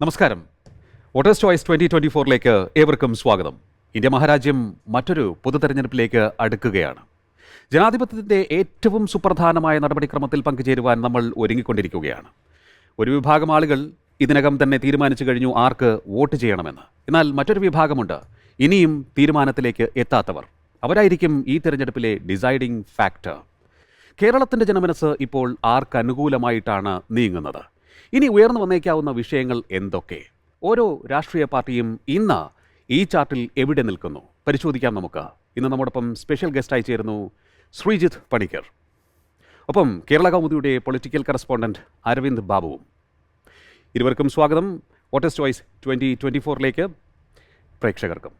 നമസ്കാരം. Voters choice 2024ലേക്ക് ഏവർക്കും സ്വാഗതം. ഇന്ത്യ മഹാരാജ്യം മറ്റൊരു പൊതുതെരഞ്ഞെടുപ്പിലേക്ക് അടുക്കുകയാണ്. ജനാധിപത്യത്തിൻ്റെ ഏറ്റവും സുപ്രധാനമായ നടപടിക്രമത്തിൽ പങ്കുചേരുവാൻ നമ്മൾ ഒരുങ്ങിക്കൊണ്ടിരിക്കുകയാണ്. ഒരു വിഭാഗം ആളുകൾ ഇതിനകം തന്നെ തീരുമാനിച്ചു കഴിഞ്ഞു ആർക്ക് വോട്ട് ചെയ്യണമെന്ന്. എന്നാൽ മറ്റൊരു വിഭാഗമുണ്ട്, ഇനിയും തീരുമാനത്തിലേക്ക് എത്താത്തവർ. അവരായിരിക്കും ഈ തെരഞ്ഞെടുപ്പിലെ ഡിസൈഡിംഗ് ഫാക്ടർ. കേരളത്തിൻ്റെ ജനമനസ്സ് ഇപ്പോൾ ആർക്ക് അനുകൂലമായിട്ടാണ് നീങ്ങുന്നത്? ഇനി ഉയർന്നു വന്നേക്കാവുന്ന വിഷയങ്ങൾ എന്തൊക്കെ? ഓരോ രാഷ്ട്രീയ പാർട്ടിയും ഇന്ന് ഈ ചാർട്ടിൽ എവിടെ നിൽക്കുന്നു പരിശോധിക്കാം നമുക്ക്. ഇന്ന് നമ്മോടൊപ്പം സ്പെഷ്യൽ ഗസ്റ്റായി ചേരുന്നു ശ്രീജിത്ത് പണിക്കർ. ഒപ്പം കേരള കൗമുദിയുടെ പൊളിറ്റിക്കൽ കറസ്പോണ്ടന്റ് അരവിന്ദ് ബാബുവും. ഇരുവർക്കും സ്വാഗതം വോട്ടേഴ്സ് ചോയ്സ് 2024ലേക്ക്. പ്രേക്ഷകർക്കും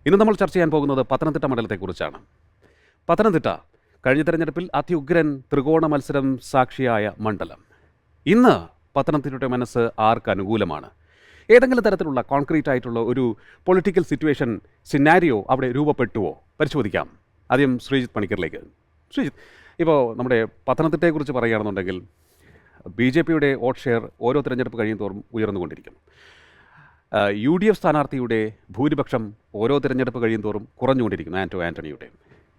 ഇന്ന് നമ്മൾ ചർച്ച ചെയ്യാൻ പോകുന്നത് പത്തനംതിട്ട മണ്ഡലത്തെക്കുറിച്ചാണ്. പത്തനംതിട്ട കഴിഞ്ഞ തെരഞ്ഞെടുപ്പിൽ അത്യുഗ്രൻ ത്രികോണ മത്സരം സാക്ഷിയായ മണ്ഡലം. ഇന്ന് പത്തനംതിട്ടയുടെ മനസ്സ് ആർക്ക് അനുകൂലമാണ്? ഏതെങ്കിലും തരത്തിലുള്ള കോൺക്രീറ്റ് ആയിട്ടുള്ള ഒരു പൊളിറ്റിക്കൽ സിറ്റുവേഷൻ സിനാരിയോ അവിടെ രൂപപ്പെട്ടുവോ പരിശോധിക്കാം. ആദ്യം ശ്രീജിത്ത് പണിക്കറിലേക്ക്. ശ്രീജിത്ത്, ഇപ്പോൾ നമ്മുടെ പത്തനംതിട്ടയെക്കുറിച്ച് പറയുകയാണെന്നുണ്ടെങ്കിൽ BJPയുടെ വോട്ട് ഷെയർ ഓരോ തിരഞ്ഞെടുപ്പ് കഴിയും തോറും ഉയർന്നുകൊണ്ടിരിക്കുന്നു. UDF സ്ഥാനാർത്ഥിയുടെ ഭൂരിപക്ഷം ഓരോ തിരഞ്ഞെടുപ്പ് കഴിയും തോറും കുറഞ്ഞുകൊണ്ടിരിക്കുന്നു. ആൻ്റണിയുടെ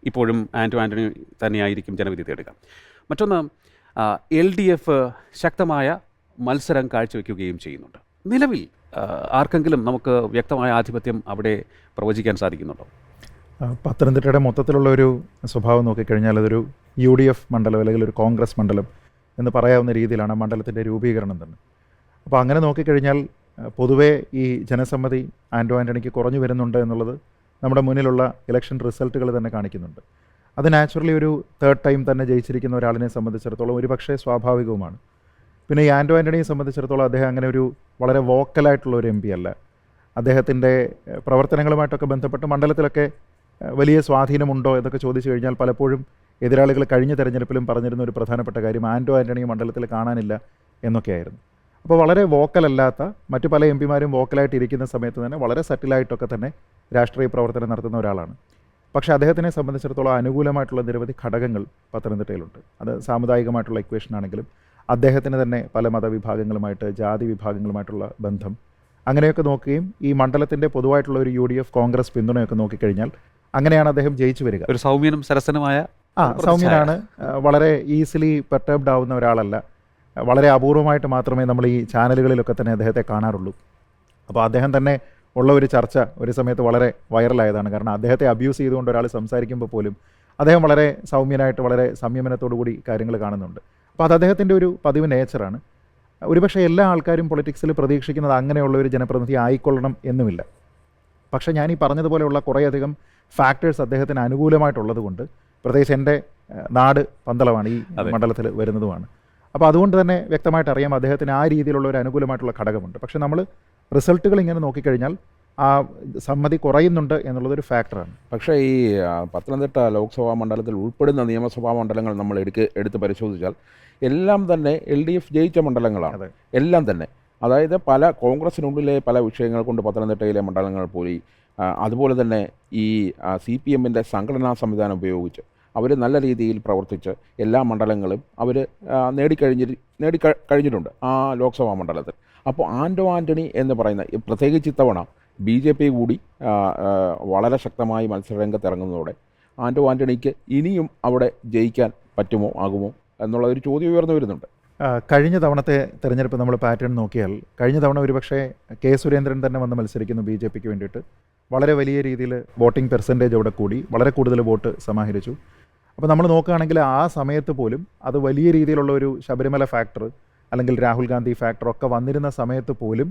ഇപ്പോഴും ആൻ്റണി തന്നെയായിരിക്കും ജനവിധി തേടുക. മറ്റൊന്ന്, LDF ശക്തമായ മത്സരം കാഴ്ചവെക്കുകയും ചെയ്യുന്നുണ്ട്. നിലവിൽ ആർക്കെങ്കിലും നമുക്ക് വ്യക്തമായ ആധിപത്യം അവിടെ പ്രവചിക്കാൻ സാധിക്കുന്നുണ്ടോ? പത്തനംതിട്ടയുടെ മൊത്തത്തിലുള്ള ഒരു സ്വഭാവം നോക്കിക്കഴിഞ്ഞാൽ അതൊരു UDF മണ്ഡലം അല്ലെങ്കിൽ ഒരു കോൺഗ്രസ് മണ്ഡലം എന്ന് പറയാവുന്ന രീതിയിലാണ് മണ്ഡലത്തിൻ്റെ രൂപീകരണം തന്നെ. അപ്പോൾ അങ്ങനെ നോക്കിക്കഴിഞ്ഞാൽ പൊതുവേ ഈ ജനസമ്മതി ആൻ്റണിക്ക് കുറഞ്ഞു വരുന്നുണ്ട് എന്നുള്ളത് നമ്മുടെ മുന്നിലുള്ള ഇലക്ഷൻ റിസൾട്ടുകൾ തന്നെ കാണിക്കുന്നുണ്ട്. അത് നാച്ചുറലി ഒരു തേർഡ് ടൈം തന്നെ ജയിച്ചിരിക്കുന്ന ഒരാളിനെ സംബന്ധിച്ചിടത്തോളം ഒരു പക്ഷേ സ്വാഭാവികവുമാണ്. പിന്നെ ഈ ആൻ്റണിയെ സംബന്ധിച്ചിടത്തോളം അദ്ദേഹം അങ്ങനെ ഒരു വളരെ വോക്കലായിട്ടുള്ള ഒരു MP അല്ല. അദ്ദേഹത്തിൻ്റെ പ്രവർത്തനങ്ങളുമായിട്ടൊക്കെ ബന്ധപ്പെട്ട് മണ്ഡലത്തിലൊക്കെ വലിയ സ്വാധീനമുണ്ടോ എന്നൊക്കെ ചോദിച്ചു കഴിഞ്ഞാൽ പലപ്പോഴും എതിരാളികൾ കഴിഞ്ഞ തെരഞ്ഞെടുപ്പിലും പറഞ്ഞിരുന്ന ഒരു പ്രധാനപ്പെട്ട കാര്യം ആൻ്റണി മണ്ഡലത്തിൽ കാണാനില്ല എന്നൊക്കെയായിരുന്നു. അപ്പോൾ വളരെ വോക്കലല്ലാത്ത മറ്റു പല MPമാരും വോക്കലായിട്ട് ഇരിക്കുന്ന സമയത്ത് തന്നെ വളരെ സറ്റിലായിട്ടൊക്കെ തന്നെ രാഷ്ട്രീയ പ്രവർത്തനം നടത്തുന്ന ഒരാളാണ്. പക്ഷേ അദ്ദേഹത്തിനെ സംബന്ധിച്ചിടത്തോളം അനുകൂലമായിട്ടുള്ള നിരവധി ഘടകങ്ങൾ പത്തനംതിട്ടയിലുണ്ട്. അത് സാമുദായികമായിട്ടുള്ള ഇക്വേഷൻ ആണെങ്കിലും അദ്ദേഹത്തിന് തന്നെ പല മതവിഭാഗങ്ങളുമായിട്ട് ജാതി വിഭാഗങ്ങളുമായിട്ടുള്ള ബന്ധം അങ്ങനെയൊക്കെ നോക്കുകയും ഈ മണ്ഡലത്തിൻ്റെ പൊതുവായിട്ടുള്ള ഒരു UDF കോൺഗ്രസ് പിന്തുണയൊക്കെ നോക്കിക്കഴിഞ്ഞാൽ അങ്ങനെയാണ് അദ്ദേഹം ജയിച്ചു വരിക. ഒരു സൗമ്യനും സരസനുമായ സൗമ്യനാണ്. വളരെ ഈസിലി പെർട്ടർബ്ഡ് ആവുന്ന ഒരാളല്ല. വളരെ അപൂർവമായിട്ട് മാത്രമേ നമ്മൾ ഈ ചാനലുകളിലൊക്കെ തന്നെ അദ്ദേഹത്തെ കാണാറുള്ളൂ. അപ്പോൾ അദ്ദേഹം തന്നെ ഉള്ള ഒരു ചർച്ച ഒരു സമയത്ത് വളരെ വൈറലായതാണ്. കാരണം അദ്ദേഹത്തെ അബ്യൂസ് ചെയ്തുകൊണ്ട് ഒരാൾ സംസാരിക്കുമ്പോൾ പോലും അദ്ദേഹം വളരെ സൗമ്യനായിട്ട് വളരെ സംയമനത്തോടു കൂടി കാര്യങ്ങൾ കാണുന്നുണ്ട്. അപ്പോൾ അത് അദ്ദേഹത്തിൻ്റെ ഒരു പതിവ് നേച്ചറാണ്. ഒരുപക്ഷെ എല്ലാ ആൾക്കാരും പൊളിറ്റിക്സിൽ പ്രതീക്ഷിക്കുന്നത് അങ്ങനെയുള്ള ഒരു ജനപ്രതിനിധി ആയിക്കൊള്ളണം എന്നുമില്ല. പക്ഷേ ഞാൻ ഈ പറഞ്ഞതുപോലെയുള്ള കുറേയധികം ഫാക്ടേഴ്സ് അദ്ദേഹത്തിന് അനുകൂലമായിട്ടുള്ളത് കൊണ്ട്, പ്രത്യേകിച്ച് എൻ്റെ നാട് പന്തളമാണ്, ഈ മണ്ഡലത്തിൽ വരുന്നതുമാണ്. അപ്പോൾ അതുകൊണ്ട് തന്നെ വ്യക്തമായിട്ട് അറിയാം അദ്ദേഹത്തിന് ആ രീതിയിലുള്ള ഒരു അനുകൂലമായിട്ടുള്ള ഘടകമുണ്ട്. പക്ഷേ നമ്മൾ റിസൾട്ടുകൾ ഇങ്ങനെ നോക്കിക്കഴിഞ്ഞാൽ ആ സമ്മതി കുറയുന്നുണ്ട് എന്നുള്ളതൊരു ഫാക്ടറാണ്. പക്ഷേ ഈ പത്തനംതിട്ട ലോക്സഭാ മണ്ഡലത്തിൽ ഉൾപ്പെടുന്ന നിയമസഭാ മണ്ഡലങ്ങൾ നമ്മൾ എടുത്ത് പരിശോധിച്ചാൽ എല്ലാം തന്നെ LDF ജയിച്ച മണ്ഡലങ്ങളാണ്. എല്ലാം തന്നെ, അതായത് പല കോൺഗ്രസിനുള്ളിലെ പല വിഷയങ്ങൾ കൊണ്ട് പത്തനംതിട്ടയിലെ മണ്ഡലങ്ങൾ പോയി. അതുപോലെ തന്നെ ഈ CPMൻ്റെ സംഘടനാ സംവിധാനം ഉപയോഗിച്ച് അവർ നല്ല രീതിയിൽ പ്രവർത്തിച്ച് എല്ലാ മണ്ഡലങ്ങളും അവർ നേടിക്കഴിഞ്ഞിട്ടുണ്ട് ആ ലോക്സഭാ മണ്ഡലത്തിൽ. അപ്പോൾ ആൻ്റണി എന്ന് പറയുന്ന, പ്രത്യേകിച്ച് ഇത്തവണ BJP കൂടി വളരെ ശക്തമായി മത്സരരംഗത്ത് ഇറങ്ങുന്നതോടെ ആൻ്റണിക്ക് ഇനിയും അവിടെ ജയിക്കാൻ പറ്റുമോ ആകുമോ എന്നുള്ള ഒരു ചോദ്യം ഉയർന്നു വരുന്നുണ്ട്. കഴിഞ്ഞ തവണത്തെ തെരഞ്ഞെടുപ്പ് നമ്മൾ പാറ്റേൺ നോക്കിയാൽ കഴിഞ്ഞ തവണ ഒരുപക്ഷെ K. സുരേന്ദ്രൻ തന്നെ വന്ന് മത്സരിക്കുന്നു BJPക്ക് വേണ്ടിയിട്ട്. വളരെ വലിയ രീതിയിൽ വോട്ടിംഗ് പെർസെൻറ്റേജ് അവിടെ കൂടി, വളരെ കൂടുതൽ വോട്ട് സമാഹരിച്ചു. അപ്പോൾ നമ്മൾ നോക്കുകയാണെങ്കിൽ ആ സമയത്ത് പോലും അത് വലിയ രീതിയിലുള്ള ഒരു ശബരിമല ഫാക്ടർ അല്ലെങ്കിൽ രാഹുൽ ഗാന്ധി ഫാക്ടർ ഒക്കെ വന്നിരുന്ന സമയത്ത് പോലും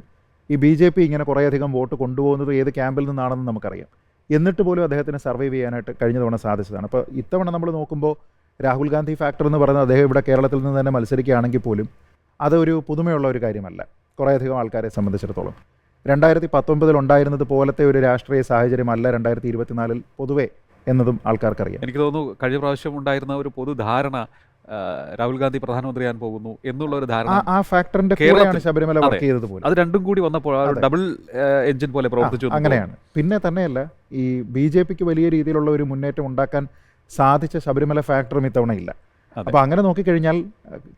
ഈ BJP ഇങ്ങനെ കുറേയധികം വോട്ട് കൊണ്ടുപോകുന്നത് ഏത് ക്യാമ്പിൽ നിന്നാണെന്ന് നമുക്കറിയാം. എന്നിട്ട് പോലും അദ്ദേഹത്തിന് സർവൈവ് ചെയ്യാനായിട്ട് കഴിഞ്ഞ തവണ സാധിച്ചതാണ്. അപ്പോൾ ഇത്തവണ നമ്മൾ നോക്കുമ്പോൾ രാഹുൽ ഗാന്ധി ഫാക്ടർ എന്ന് പറയുന്നത് അദ്ദേഹം ഇവിടെ കേരളത്തിൽ നിന്ന് തന്നെ മത്സരിക്കുകയാണെങ്കിൽ പോലും അതൊരു പുതുമയുള്ള ഒരു കാര്യമല്ല കുറേയധികം ആൾക്കാരെ സംബന്ധിച്ചിടത്തോളം. 2019 ഉണ്ടായിരുന്നത് പോലത്തെ ഒരു രാഷ്ട്രീയ സാഹചര്യമല്ല 2024 പൊതുവേ എന്നതും ആൾക്കാർക്കറിയാം. എനിക്ക് തോന്നുന്നു കഴിഞ്ഞ പ്രാവശ്യം ഉണ്ടായിരുന്ന ഒരു പൊതുധാരണ രാഹുൽ ഗാന്ധി പ്രധാനമന്ത്രിയാൻ പോകുന്നു എന്നുള്ള ഒരു ധാരണ ആ ഫാക്ടറിന്റെ കൂടെയാണ് ശബരിമല വർക്ക് ചെയ്തത് പോലും. അത് രണ്ടും കൂടി വന്നപ്പോൾ ഡബിൾ എഞ്ചിൻ പോലെ പ്രവർത്തിച്ചു. അങ്ങനെയാണ്. പിന്നെ തന്നെയല്ല, ഈ BJPക്ക് വലിയ രീതിയിലുള്ള ഒരു മുന്നേറ്റം ഉണ്ടാക്കാൻ സാധിച്ച ശബരിമല ഫാക്ടറും ഇത്തവണ ഇല്ല. അപ്പോൾ അങ്ങനെ നോക്കിക്കഴിഞ്ഞാൽ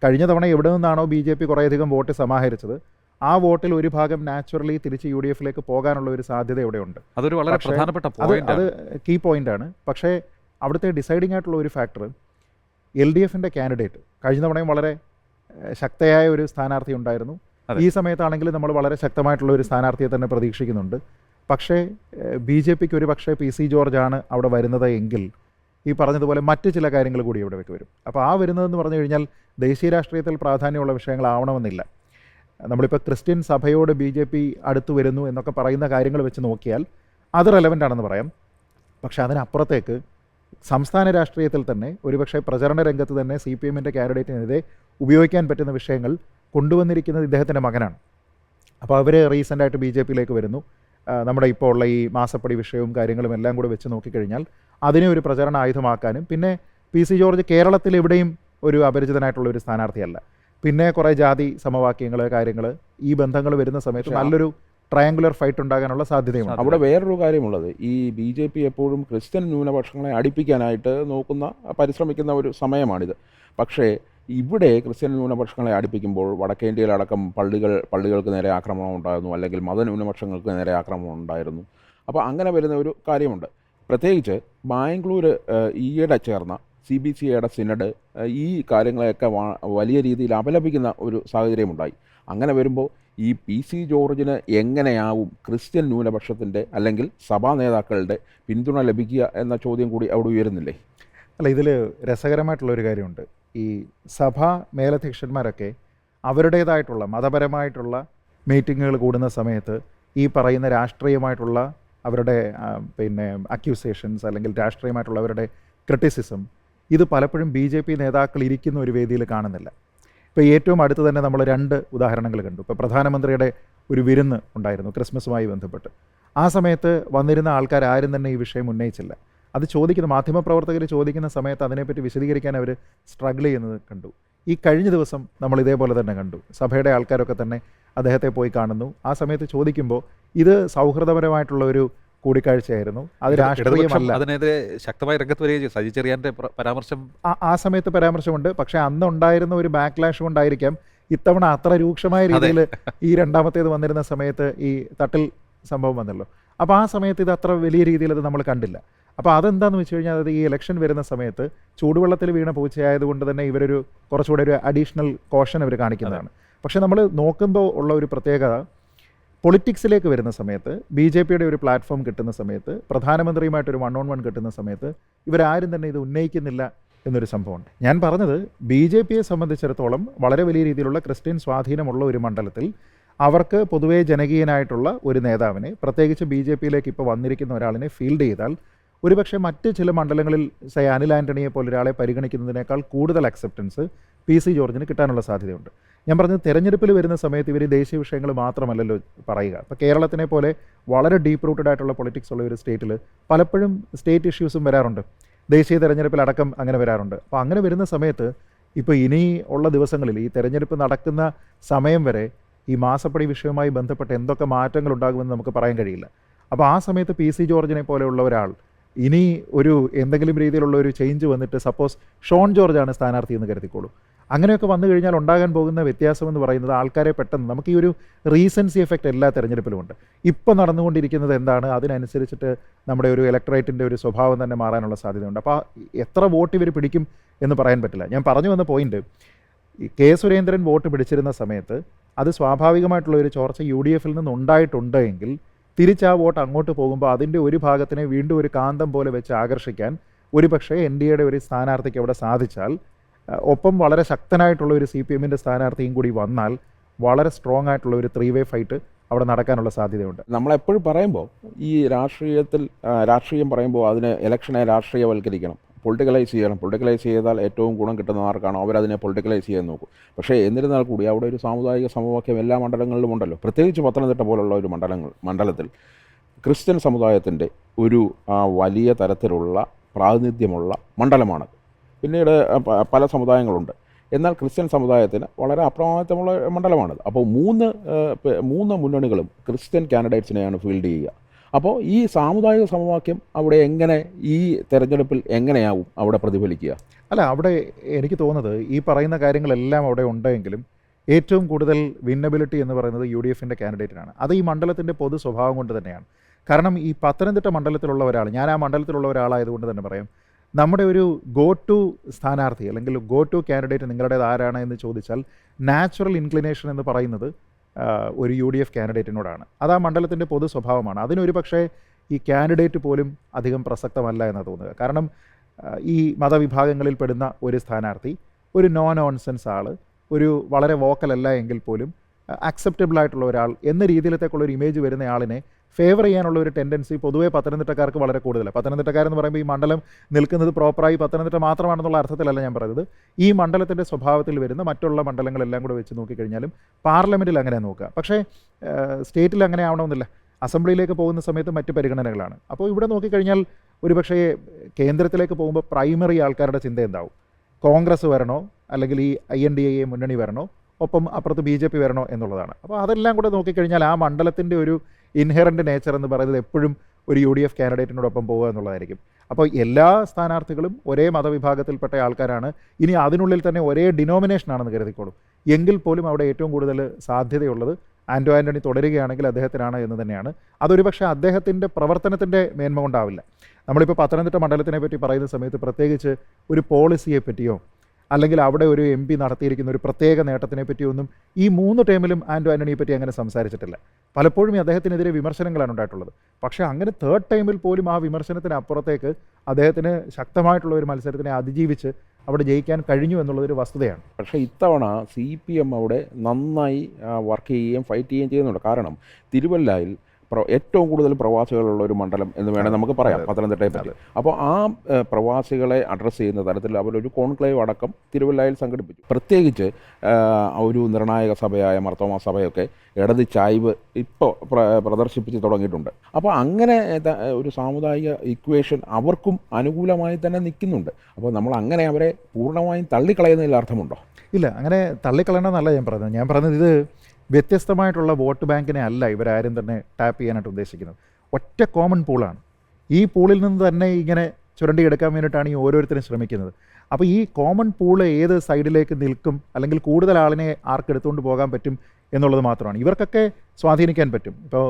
കഴിഞ്ഞ തവണ എവിടെ നിന്നാണോ BJP കുറേയധികം വോട്ട് സമാഹരിച്ചത്, ആ വോട്ടിൽ ഒരു ഭാഗം നാച്ചുറലി തിരിച്ച് UDF പോകാനുള്ള ഒരു സാധ്യത ഇവിടെയുണ്ട്. അതൊരു വളരെ പക്ഷേ പ്രധാനപ്പെട്ട അത് പോയിന്റ് അത് കീ പോയിൻ്റാണ്. പക്ഷേ അവിടുത്തെ ഡിസൈഡിംഗ് ആയിട്ടുള്ള ഒരു ഫാക്ടർ LDFൻ്റെ കാൻഡിഡേറ്റ് കഴിഞ്ഞ തവണയും വളരെ ശക്തയായ ഒരു സ്ഥാനാർത്ഥി ഉണ്ടായിരുന്നു. അതെ. ഈ സമയത്താണെങ്കിൽ നമ്മൾ വളരെ ശക്തമായിട്ടുള്ള ഒരു സ്ഥാനാർത്ഥിയെ തന്നെ പ്രതീക്ഷിക്കുന്നുണ്ട്. പക്ഷേ BJPക്ക് ഒരു പക്ഷേ PC ജോർജാണ് അവിടെ വരുന്നത് എങ്കിൽ ഈ പറഞ്ഞതുപോലെ മറ്റ് ചില കാര്യങ്ങൾ കൂടി ഇവിടെ വരും. അപ്പോൾ ആ വരുന്നതെന്ന് പറഞ്ഞു കഴിഞ്ഞാൽ ദേശീയ രാഷ്ട്രീയത്തിൽ പ്രാധാന്യമുള്ള വിഷയങ്ങളാവണമെന്നില്ല. നമ്മളിപ്പോൾ ക്രിസ്ത്യൻ സഭയോട് BJP അടുത്ത് വരുന്നു എന്നൊക്കെ പറയുന്ന കാര്യങ്ങൾ വെച്ച് നോക്കിയാൽ അത് റെലവൻ്റ് ആണെന്ന് പറയാം. പക്ഷേ അതിനപ്പുറത്തേക്ക് സംസ്ഥാന രാഷ്ട്രീയത്തിൽ തന്നെ ഒരുപക്ഷെ പ്രചരണ രംഗത്ത് തന്നെ CPMൻ്റെ കാൻഡിഡേറ്റിനെതിരെ ഉപയോഗിക്കാൻ പറ്റുന്ന വിഷയങ്ങൾ കൊണ്ടുവന്നിരിക്കുന്നത് ഇദ്ദേഹത്തിൻ്റെ മകനാണ്. അപ്പോൾ അവർ റീസെൻ്റായിട്ട് BJPയിലേക്ക് വരുന്നു. നമ്മുടെ ഇപ്പോൾ ഉള്ള ഈ മാസപ്പടി വിഷയവും കാര്യങ്ങളും എല്ലാം കൂടെ വെച്ച് നോക്കിക്കഴിഞ്ഞാൽ അതിനെ ഒരു പ്രചരണ ആയുധമാക്കാനും, പിന്നെ PC ജോർജ് കേരളത്തിൽ എവിടെയും ഒരു അപരിചിതനായിട്ടുള്ള ഒരു സ്ഥാനാർത്ഥിയല്ല. പിന്നെ കുറേ ജാതി സമവാക്യങ്ങൾ കാര്യങ്ങൾ ഈ ബന്ധങ്ങൾ വരുന്ന സമയത്ത് നല്ലൊരു ട്രയാങ്കുലർ ഫൈറ്റ് ഉണ്ടാകാനുള്ള സാധ്യതയുണ്ട്. അവിടെ വേറൊരു കാര്യമുള്ളത്, ഈ BJP എപ്പോഴും ക്രിസ്ത്യൻ ന്യൂനപക്ഷങ്ങളെ അടുപ്പിക്കാനായിട്ട് പരിശ്രമിക്കുന്ന ഒരു സമയമാണിത്. പക്ഷേ ഇവിടെ ക്രിസ്ത്യൻ ന്യൂനപക്ഷങ്ങളെ അടുപ്പിക്കുമ്പോൾ വടക്കേന്ത്യയിലടക്കം പള്ളികൾക്ക് നേരെ ആക്രമണം ഉണ്ടായിരുന്നു, അല്ലെങ്കിൽ മതന്യൂനപക്ഷങ്ങൾക്ക് നേരെ ആക്രമണം ഉണ്ടായിരുന്നു. അപ്പോൾ അങ്ങനെ വരുന്ന ഒരു കാര്യമുണ്ട്. പ്രത്യേകിച്ച് ബാംഗ്ലൂർ ഈയിടെ ചേർന്ന CBCയുടെ സിനഡ് ഈ കാര്യങ്ങളെയൊക്കെ വലിയ രീതിയിൽ അപലപിക്കുന്ന ഒരു സാഹചര്യമുണ്ടായി. അങ്ങനെ വരുമ്പോൾ ഈ PC ജോർജിന് എങ്ങനെയാവും ക്രിസ്ത്യൻ ന്യൂനപക്ഷത്തിൻ്റെ അല്ലെങ്കിൽ സഭാ നേതാക്കളുടെ പിന്തുണ ലഭിക്കുക എന്ന ചോദ്യം കൂടി അവിടെ ഉയരുന്നില്ലേ? അല്ല, ഇതിൽ രസകരമായിട്ടുള്ളൊരു കാര്യമുണ്ട്. ഈ സഭാ മേലധ്യക്ഷന്മാരൊക്കെ അവരുടേതായിട്ടുള്ള മതപരമായിട്ടുള്ള മീറ്റിങ്ങുകൾ കൂടുന്ന സമയത്ത് ഈ പറയുന്ന രാഷ്ട്രീയമായിട്ടുള്ള അവരുടെ അക്യൂസേഷൻസ് അല്ലെങ്കിൽ രാഷ്ട്രീയമായിട്ടുള്ള അവരുടെ ക്രിറ്റിസിസം ഇത് പലപ്പോഴും BJP നേതാക്കൾ ഇരിക്കുന്ന ഒരു വേദിയിൽ കാണുന്നില്ല. ഇപ്പോൾ ഏറ്റവും അടുത്ത് തന്നെ നമ്മൾ 2 ഉദാഹരണങ്ങൾ കണ്ടു. ഇപ്പോൾ പ്രധാനമന്ത്രിയുടെ ഒരു വിരുന്ന് ഉണ്ടായിരുന്നു ക്രിസ്മസുമായി ബന്ധപ്പെട്ട്. ആ സമയത്ത് വന്നിരുന്ന ആൾക്കാർ ആരും തന്നെ ഈ വിഷയം ഉന്നയിച്ചില്ല. അത് ചോദിക്കുന്ന മാധ്യമപ്രവർത്തകർ ചോദിക്കുന്ന സമയത്ത് അതിനെപ്പറ്റി വിശദീകരിക്കാൻ അവർ സ്ട്രഗിൾ ചെയ്യുന്നത് കണ്ടു. ഈ കഴിഞ്ഞ ദിവസം നമ്മൾ ഇതേപോലെ തന്നെ കണ്ടു. സഭയുടെ ആൾക്കാരൊക്കെ തന്നെ അദ്ദേഹത്തെ പോയി കാണുന്നു. ആ സമയത്ത് ചോദിക്കുമ്പോൾ ഇത് സൗഹൃദപരമായിട്ടുള്ള ഒരു കൂടിക്കാഴ്ചയായിരുന്നു, അത് രാഷ്ട്രീയമല്ല. അതിനെതിരെ ശക്തമായി രംഗത്ത് വരികയും സജി ചെറിയാൻ്റെ പരാമർശം ആ സമയത്ത് പരാമർശമുണ്ട്. പക്ഷേ അന്ന് ഉണ്ടായിരുന്ന ഒരു ബാക്ക്ലാഷ് കൊണ്ടായിരിക്കാം ഇത്തവണ അത്ര രൂക്ഷമായ രീതിയിൽ ഈ രണ്ടാമത്തേത് വന്നിരുന്ന സമയത്ത് ഈ തട്ടിൽ സംഭവം വന്നല്ലോ. അപ്പോൾ ആ സമയത്ത് ഇത് അത്ര വലിയ രീതിയിൽ അത് നമ്മൾ കണ്ടില്ല. അപ്പോൾ അതെന്താണെന്ന് വെച്ച് കഴിഞ്ഞാൽ അത് ഈ ഇലക്ഷൻ വരുന്ന സമയത്ത് ചൂടുവെള്ളത്തിൽ വീണ പൂച്ചയായതുകൊണ്ട് തന്നെ ഇവരൊരു കുറച്ചുകൂടെ ഒരു അഡീഷണൽ കോഷൻ അവർ കാണിക്കുന്നതാണ്. പക്ഷേ നമ്മൾ നോക്കുമ്പോൾ ഉള്ള ഒരു പ്രത്യേകത, പൊളിറ്റിക്സിലേക്ക് വരുന്ന സമയത്ത് BJPയുടെ ഒരു പ്ലാറ്റ്ഫോം കിട്ടുന്ന സമയത്ത് പ്രധാനമന്ത്രിയുമായിട്ടൊരു 1-on-1 കിട്ടുന്ന സമയത്ത് ഇവരാരും തന്നെ ഇത് ഉന്നയിക്കുന്നില്ല എന്നൊരു സംഭവമുണ്ട്. ഞാൻ പറഞ്ഞത് BJPയെ സംബന്ധിച്ചിടത്തോളം വളരെ വലിയ രീതിയിലുള്ള ക്രിസ്ത്യൻ സ്വാധീനമുള്ള ഒരു മണ്ഡലത്തിൽ അവർക്ക് പൊതുവേ ജനകീയനായിട്ടുള്ള ഒരു നേതാവിനെ, പ്രത്യേകിച്ച് BJPയിലേക്ക് ഇപ്പോൾ വന്നിരിക്കുന്ന ഒരാളിനെ ഫീൽഡ് ചെയ്താൽ ഒരുപക്ഷെ മറ്റ് ചില മണ്ഡലങ്ങളിൽ അനിൽ ആൻ്റണിയെ പോലെ ഒരാളെ പരിഗണിക്കുന്നതിനേക്കാൾ കൂടുതൽ അക്സെപ്റ്റൻസ് PC ജോർജിന് കിട്ടാനുള്ള സാധ്യതയുണ്ട്. ഞാൻ പറഞ്ഞത് തെരഞ്ഞെടുപ്പിൽ വരുന്ന സമയത്ത് ഇവർ ദേശീയ വിഷയങ്ങൾ മാത്രമല്ലല്ലോ പറയുക. ഇപ്പോൾ കേരളത്തിനെ പോലെ വളരെ ഡീപ്പ് റൂട്ടഡ് ആയിട്ടുള്ള പൊളിറ്റിക്സ് ഉള്ള ഒരു സ്റ്റേറ്റിൽ പലപ്പോഴും സ്റ്റേറ്റ് ഇഷ്യൂസും വരാറുണ്ട്, ദേശീയ തെരഞ്ഞെടുപ്പിലടക്കം അങ്ങനെ വരാറുണ്ട്. അപ്പോൾ അങ്ങനെ വരുന്ന സമയത്ത് ഇപ്പോൾ ഇനി ഉള്ള ദിവസങ്ങളിൽ ഈ തെരഞ്ഞെടുപ്പ് നടക്കുന്ന സമയം വരെ ഈ മാസപ്പടി വിഷയവുമായി ബന്ധപ്പെട്ട് എന്തൊക്കെ മാറ്റങ്ങൾ ഉണ്ടാകുമെന്ന് നമുക്ക് പറയാൻ കഴിയില്ല. അപ്പോൾ ആ സമയത്ത് PC ജോർജിനെ പോലെയുള്ള ഒരാൾ ഇനി ഒരു എന്തെങ്കിലും രീതിയിലുള്ള ഒരു ചേഞ്ച് വന്നിട്ട് സപ്പോസ് ഷോൺ ജോർജാണ് സ്ഥാനാർത്ഥി എന്ന് കരുതിക്കോളൂ, അങ്ങനെയൊക്കെ വന്നു കഴിഞ്ഞാൽ ഉണ്ടാകാൻ പോകുന്ന വ്യത്യാസം എന്ന് പറയുന്നത് ആൾക്കാരെ പെട്ടെന്ന് നമുക്ക് ഈ ഒരു റീസൻസി എഫക്റ്റ് എല്ലാ തെരഞ്ഞെടുപ്പിലുമുണ്ട്. ഇപ്പോൾ നടന്നുകൊണ്ടിരിക്കുന്നത് എന്താണ്, അതിനനുസരിച്ചിട്ട് നമ്മുടെ ഒരു ഇലക്ടറേറ്റിൻ്റെ ഒരു സ്വഭാവം തന്നെ മാറാനുള്ള സാധ്യതയുണ്ട്. അപ്പോൾ എത്ര വോട്ട് ഇവർ പിടിക്കും എന്ന് പറയാൻ പറ്റില്ല. ഞാൻ പറഞ്ഞു വന്ന പോയിന്റ്, ഈ K സുരേന്ദ്രൻ വോട്ട് പിടിച്ചിരുന്ന സമയത്ത് അത് സ്വാഭാവികമായിട്ടുള്ള ഒരു ചോർച്ച UDFൽ നിന്ന് ഉണ്ടായിട്ടുണ്ട് എങ്കിൽ തിരിച്ച് ആ വോട്ട് അങ്ങോട്ട് പോകുമ്പോൾ അതിൻ്റെ ഒരു ഭാഗത്തിനെ വീണ്ടും ഒരു കാന്തം പോലെ വെച്ച് ആകർഷിക്കാൻ ഒരുപക്ഷെ NDAയുടെ ഒരു സ്ഥാനാർത്ഥിക്ക് അവിടെ സാധിച്ചാൽ, ഒപ്പം വളരെ ശക്തനായിട്ടുള്ള ഒരു CPMൻ്റെ സ്ഥാനാർത്ഥിയും കൂടി വന്നാൽ വളരെ സ്ട്രോങ് ആയിട്ടുള്ള ഒരു 3-way ഫൈറ്റ് അവിടെ നടക്കാനുള്ള സാധ്യതയുണ്ട്. നമ്മളെപ്പോഴും പറയുമ്പോൾ ഈ രാഷ്ട്രീയം പറയുമ്പോൾ അതിന് ഇലക്ഷനെ രാഷ്ട്രീയവൽക്കരിക്കണം, പൊളിറ്റിക്കലൈസ് ചെയ്യണം. പൊളിറ്റിക്കലൈസ് ചെയ്താൽ ഏറ്റവും ഗുണം കിട്ടുന്ന ആർക്കാണോ അവരതിനെ പൊളിറ്റിക്കലൈസ് ചെയ്യാൻ നോക്കും. പക്ഷേ എന്നിരുന്നാൽ കൂടി അവിടെ ഒരു സാമുദായിക സമവാക്യം എല്ലാ മണ്ഡലങ്ങളിലും ഉണ്ടല്ലോ. പ്രത്യേകിച്ച് പത്തനംതിട്ട പോലുള്ള ഒരു മണ്ഡലത്തിൽ ക്രിസ്ത്യൻ സമുദായത്തിൻ്റെ ഒരു വലിയ തരത്തിലുള്ള പ്രാതിനിധ്യമുള്ള മണ്ഡലമാണ്. പിന്നീട് പല സമുദായങ്ങളുണ്ട്, എന്നാൽ ക്രിസ്ത്യൻ സമുദായത്തിന് വളരെ അപ്രമാദിത്വമുള്ള മണ്ഡലമാണത്. അപ്പോൾ മൂന്ന് മുന്നണികളും ക്രിസ്ത്യൻ കാൻഡിഡേറ്റ്സിനെയാണ് ഫീൽഡ് ചെയ്യുക. അപ്പോൾ ഈ സാമുദായിക സമവാക്യം അവിടെ എങ്ങനെ ഈ തെരഞ്ഞെടുപ്പിൽ എങ്ങനെയാവും അവിടെ പ്രതിഫലിക്കുക? അല്ല, അവിടെ എനിക്ക് തോന്നുന്നത് ഈ പറയുന്ന കാര്യങ്ങളെല്ലാം അവിടെ ഉണ്ടെങ്കിലും ഏറ്റവും കൂടുതൽ വിന്നബിലിറ്റി എന്ന് പറയുന്നത് യു ഡി എഫിൻ്റെ കാൻഡിഡേറ്റിനാണ്. അത് ഈ മണ്ഡലത്തിൻ്റെ പൊതു സ്വഭാവം കൊണ്ട് തന്നെയാണ്. കാരണം ഈ പത്തനംതിട്ട മണ്ഡലത്തിലുള്ള ഒരാൾ, ഞാൻ ആ മണ്ഡലത്തിലുള്ള ഒരാളായതുകൊണ്ട് തന്നെ പറയാം, നമ്മുടെ ഒരു ഗോ ടു സ്ഥാനാർത്ഥി അല്ലെങ്കിൽ ഗോ ടു കാൻഡിഡേറ്റ് നിങ്ങളുടേത് ആരാണ് എന്ന് ചോദിച്ചാൽ നാച്ചുറൽ ഇൻക്ലിനേഷൻ എന്ന് പറയുന്നത് ഒരു യു ഡി എഫ് കാൻഡിഡേറ്റിനോടാണ്. അത് ആ മണ്ഡലത്തിൻ്റെ പൊതു സ്വഭാവമാണ്. അതിനൊരു പക്ഷേ ഈ കാൻഡിഡേറ്റ് പോലും അധികം പ്രസക്തമല്ല എന്നാണ് തോന്നുക. കാരണം ഈ മതവിഭാഗങ്ങളിൽ പെടുന്ന ഒരു സ്ഥാനാർത്ഥി, ഒരു നോൺസെൻസ് ആൾ, ഒരു വളരെ വോക്കലല്ല എങ്കിൽ പോലും അക്സെപ്റ്റബിൾ ആയിട്ടുള്ള ഒരാൾ എന്ന രീതിയിലത്തേക്കുള്ള ഒരു ഇമേജ് വരുന്ന ആളിനെ ഫേവർ ചെയ്യാനുള്ള ഒരു ടെൻഡൻസി പൊതുവേ പത്തനംതിട്ടക്കാർക്ക് വളരെ കൂടുതലാണ്. പത്തനംതിട്ടക്കാരെന്ന് പറയുമ്പോൾ ഈ മണ്ഡലം നിൽക്കുന്നത് പ്രോപ്പറായി പത്തനംതിട്ട മാത്രമാണെന്നുള്ള അർത്ഥത്തിലല്ല ഞാൻ പറയുന്നത്. ഈ മണ്ഡലത്തിൻ്റെ സ്വഭാവത്തിൽ വരുന്ന മറ്റുള്ള മണ്ഡലങ്ങളെല്ലാം കൂടെ വെച്ച് നോക്കിക്കഴിഞ്ഞാലും പാർലമെൻറ്റിൽ അങ്ങനെ നോക്കുക. പക്ഷേ സ്റ്റേറ്റിൽ അങ്ങനെ ആവണമെന്നില്ല. അസംബ്ലിയിലേക്ക് പോകുന്ന സമയത്ത് മറ്റ് പരിഗണനകളാണ്. അപ്പോൾ ഇവിടെ നോക്കിക്കഴിഞ്ഞാൽ ഒരുപക്ഷേ കേന്ദ്രത്തിലേക്ക് പോകുമ്പോൾ പ്രൈമറി ആൾക്കാരുടെ ചിന്ത എന്താവും? കോൺഗ്രസ് വരണോ, അല്ലെങ്കിൽ ഈ INDA മുന്നണി വരണോ, ഒപ്പം അപ്പുറത്ത് BJP വരണോ എന്നുള്ളതാണ്. അപ്പോൾ അതെല്ലാം കൂടെ നോക്കിക്കഴിഞ്ഞാൽ ആ മണ്ഡലത്തിൻ്റെ ഒരു ഇൻഹെറൻറ്റ് നേച്ചർ എന്ന് പറയുന്നത് എപ്പോഴും ഒരു UDF കാൻഡിഡേറ്റിനോടൊപ്പം പോകുക എന്നുള്ളതായിരിക്കും. അപ്പോൾ എല്ലാ സ്ഥാനാർത്ഥികളും ഒരേ മതവിഭാഗത്തിൽപ്പെട്ട ആൾക്കാരാണ്, ഇനി അതിനുള്ളിൽ തന്നെ ഒരേ ഡിനോമിനേഷനാണെന്ന് കരുതിക്കോളും. എങ്കിൽ പോലും അവിടെ ഏറ്റവും കൂടുതൽ സാധ്യതയുള്ളത് ആൻ്റോ ആൻ്റണി തുടരുകയാണെങ്കിൽ അദ്ദേഹത്തിനാണ് എന്ന് തന്നെയാണ്. അതൊരു പക്ഷേ അദ്ദേഹത്തിൻ്റെ പ്രവർത്തനത്തിൻ്റെ മേന്മ കൊണ്ടാവില്ല. നമ്മളിപ്പോൾ പത്തനംതിട്ട മണ്ഡലത്തിനെ പറ്റി പറയുന്ന സമയത്ത് പ്രത്യേകിച്ച് ഒരു പോളിസിയെ പറ്റിയോ അല്ലെങ്കിൽ അവിടെ ഒരു MP നടത്തിയിരിക്കുന്ന ഒരു പ്രത്യേക നേട്ടത്തിനെ പറ്റിയൊന്നും ഈ 3 ടേമിലും ആൻ്റോ ആൻ്റണിയെ പറ്റി അങ്ങനെ സംസാരിച്ചിട്ടില്ല. പലപ്പോഴും അദ്ദേഹത്തിനെതിരെ വിമർശനങ്ങളാണ് ഉണ്ടായിട്ടുള്ളത്. പക്ഷേ അങ്ങനെ 3rd ടൈമിൽ പോലും ആ വിമർശനത്തിന് അപ്പുറത്തേക്ക് അദ്ദേഹത്തിന് ശക്തമായിട്ടുള്ള ഒരു മത്സരത്തിനെ അതിജീവിച്ച് അവിടെ ജയിക്കാൻ കഴിഞ്ഞു എന്നുള്ളതൊരു വസ്തുതയാണ്. പക്ഷേ ഇത്തവണ CPM അവിടെ നന്നായി വർക്ക് ചെയ്യുകയും ഫൈറ്റ് ചെയ്യുകയും ചെയ്യുന്നുണ്ട്. കാരണം തിരുവല്ലയിൽ ഏറ്റവും കൂടുതൽ പ്രവാസികളുള്ള ഒരു മണ്ഡലം എന്ന് വേണമെങ്കിൽ നമുക്ക് പറയാം പത്തനംതിട്ടയെ പറ്റി. അപ്പോൾ ആ പ്രവാസികളെ അഡ്രസ്സ് ചെയ്യുന്ന തരത്തിൽ അവരൊരു കോൺക്ലേവ് അടക്കം തിരുവല്ലയിൽ സംഘടിപ്പിച്ചു. പ്രത്യേകിച്ച് ഒരു നിർണായക സഭയായ മർത്തോമാ സഭയൊക്കെ ഇടത് ചായ്വ് ഇപ്പോൾ പ്രദർശിപ്പിച്ച് തുടങ്ങിയിട്ടുണ്ട്. അപ്പോൾ അങ്ങനെ ഒരു സാമുദായിക ഇക്വേഷൻ അവർക്കും അനുകൂലമായി തന്നെ നിൽക്കുന്നുണ്ട്. അപ്പോൾ നമ്മൾ അങ്ങനെ അവരെ പൂർണ്ണമായും തള്ളിക്കളയുന്നതിൽ അർത്ഥമുണ്ടോ? ഇല്ല, അങ്ങനെ തള്ളിക്കളയണമെന്നല്ല ഞാൻ പറഞ്ഞത് ഇത് വ്യത്യസ്തമായിട്ടുള്ള വോട്ട് ബാങ്കിനെ അല്ല ഇവരാരും തന്നെ ടാപ്പ് ചെയ്യാനായിട്ട് ഉദ്ദേശിക്കുന്നത്. ഒറ്റ കോമൺ പൂളാണ്. ഈ പൂളിൽ നിന്ന് തന്നെ ഇങ്ങനെ ചുരണ്ടിയെടുക്കാൻ വേണ്ടിയിട്ടാണ് ഈ ഓരോരുത്തരും ശ്രമിക്കുന്നത്. അപ്പോൾ ഈ കോമൺ പൂള് ഏത് സൈഡിലേക്ക് നിൽക്കും, അല്ലെങ്കിൽ കൂടുതൽ ആളിനെ ആർക്കെടുത്തുകൊണ്ട് പോകാൻ പറ്റും എന്നുള്ളത് മാത്രമാണ്. ഇവർക്കൊക്കെ സ്വാധീനിക്കാൻ പറ്റും. ഇപ്പോൾ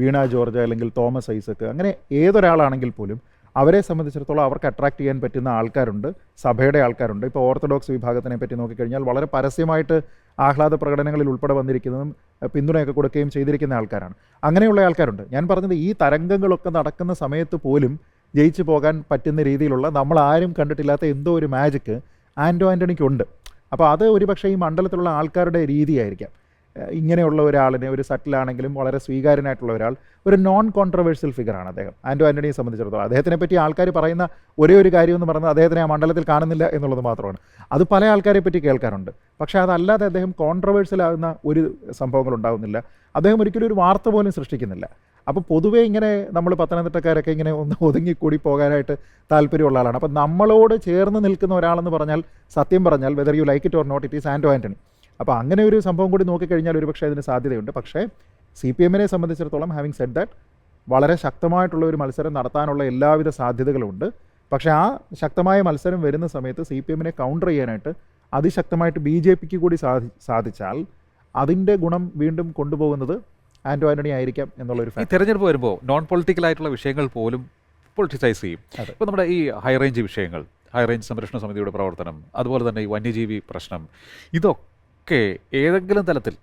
വീണ ജോർജ് അല്ലെങ്കിൽ തോമസ് ഐസക്, അങ്ങനെ ഏതൊരാളാണെങ്കിൽ പോലും അവരെ സംബന്ധിച്ചിടത്തോളം അവർക്ക് അട്രാക്റ്റ് ചെയ്യാൻ പറ്റുന്ന ആൾക്കാരുണ്ട്, സഭയുടെ ആൾക്കാരുണ്ട്. ഇപ്പോൾ ഓർത്തഡോക്സ് വിഭാഗത്തിനെ പറ്റി നോക്കിക്കഴിഞ്ഞാൽ വളരെ പരസ്യമായിട്ട് ആഹ്ലാദ പ്രകടനങ്ങളിൽ ഉൾപ്പെടെ വന്നിരിക്കുന്നതും പിന്തുണയൊക്കെ കൊടുക്കുകയും ചെയ്തിരിക്കുന്ന ആൾക്കാരാണ്. അങ്ങനെയുള്ള ആൾക്കാരുണ്ട്. ഞാൻ പറഞ്ഞത് ഈ തരംഗങ്ങളൊക്കെ നടക്കുന്ന സമയത്ത് പോലും ജയിച്ചു പോകാൻ പറ്റുന്ന രീതിയിലുള്ള നമ്മൾ ആരും കണ്ടിട്ടില്ലാത്ത എന്തോ ഒരു മാജിക്ക് ആൻ്റോ ആൻ്റണിക്കുണ്ട്. അപ്പോൾ അത് ഒരുപക്ഷേ ഈ മണ്ഡലത്തിലുള്ള ആൾക്കാരുടെ രീതിയായിരിക്കാം. ഇങ്ങനെയുള്ള ഒരാളിനെ, ഒരു സറ്റിലാണെങ്കിലും വളരെ സ്വീകാര്യനായിട്ടുള്ള ഒരാൾ, ഒരു നോൺ കോൺട്രവേഴ്സ്യൽ ഫിഗറാണ് അദ്ദേഹം. ആൻ്റോ ആൻ്റണിയെ സംബന്ധിച്ചിടത്തോളം അദ്ദേഹത്തിനെ പറ്റി ആൾക്കാർ പറയുന്ന ഒരേ ഒരു കാര്യം എന്ന് പറഞ്ഞാൽ അദ്ദേഹത്തിനെ ആ മണ്ഡലത്തിൽ കാണുന്നില്ല എന്നുള്ളത് മാത്രമാണ്. അത് പല ആൾക്കാരെ പറ്റി കേൾക്കാറുണ്ട്. പക്ഷേ അതല്ലാതെ അദ്ദേഹം കോൺട്രവേഴ്സ്യലാകുന്ന ഒരു സംഭവങ്ങൾ ഉണ്ടാകുന്നില്ല. അദ്ദേഹം ഒരിക്കലും ഒരു വാർത്ത പോലും സൃഷ്ടിക്കുന്നില്ല. അപ്പോൾ പൊതുവേ ഇങ്ങനെ നമ്മൾ പത്തനംതിട്ടക്കാരൊക്കെ ഇങ്ങനെ ഒന്ന് ഒതുങ്ങിക്കൂടി പോകാനായിട്ട് താല്പര്യമുള്ള ആളാണ്. അപ്പോൾ നമ്മളോട് ചേർന്ന് നിൽക്കുന്ന ഒരാളെന്ന് പറഞ്ഞാൽ സത്യം പറഞ്ഞാൽ whether you like it or not, it is Anto Antony. അപ്പോൾ അങ്ങനെ ഒരു സംഭവം കൂടി നോക്കിക്കഴിഞ്ഞാൽ ഒരു പക്ഷേ അതിന് സാധ്യതയുണ്ട്. പക്ഷേ CPMനെ സംബന്ധിച്ചിടത്തോളം ഹാവിങ് സെഡ് ദാറ്റ് വളരെ ശക്തമായിട്ടുള്ള ഒരു മത്സരം നടത്താനുള്ള എല്ലാവിധ സാധ്യതകളുണ്ട്. പക്ഷേ ആ ശക്തമായ മത്സരം വരുന്ന സമയത്ത് CPMനെ കൗണ്ടർ ചെയ്യാനായിട്ട് അതിശക്തമായിട്ട് BJPക്ക് കൂടി സാധിച്ചാൽ അതിൻ്റെ ഗുണം വീണ്ടും കൊണ്ടുപോകുന്നത് ആൻ്റോ ആൻ്റണി ആയിരിക്കാം എന്നുള്ളൊരു ഈ തെരഞ്ഞെടുപ്പ് വരുമ്പോൾ നോൺ പൊളിറ്റിക്കലായിട്ടുള്ള വിഷയങ്ങൾ പോലും പൊളിറ്റിസൈസ് ചെയ്യും. ഇപ്പോൾ നമ്മുടെ ഈ ഹൈറേഞ്ച് വിഷയങ്ങൾ, ഹൈറേഞ്ച് സംരക്ഷണ സമിതിയുടെ പ്രവർത്തനം, അതുപോലെ തന്നെ ഈ വന്യജീവി പ്രശ്നം, ഇതൊക്കെ ഏതെങ്കിലും തലത്തിൽ